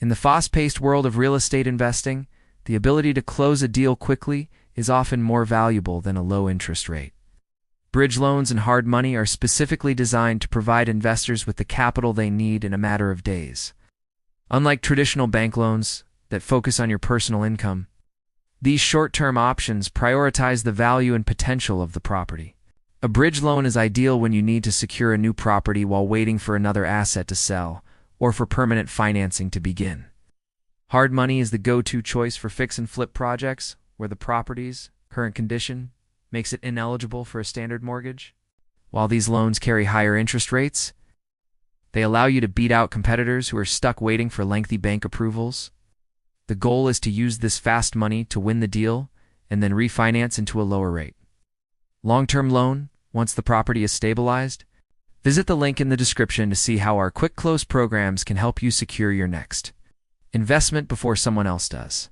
In the fast-paced world of real estate investing, the ability to close a deal quickly is often more valuable than a low interest rate. Bridge loans and hard money are specifically designed to provide investors with the capital they need in a matter of days. Unlike traditional bank loans that focus on your personal income, these short-term options prioritize the value and potential of the property. A bridge loan is ideal when you need to secure a new property while waiting for another asset to sell or for permanent financing to begin. Hard money is the go-to choice for fix and flip projects where the property's current condition makes it ineligible for a standard mortgage. While these loans carry higher interest rates, they allow you to beat out competitors who are stuck waiting for lengthy bank approvals. The goal is to use this fast money to win the deal and then refinance into a lower rate. Long-term loan, once the property is stabilized, visit the link in the description to see how our quick close programs can help you secure your next investment before someone else does.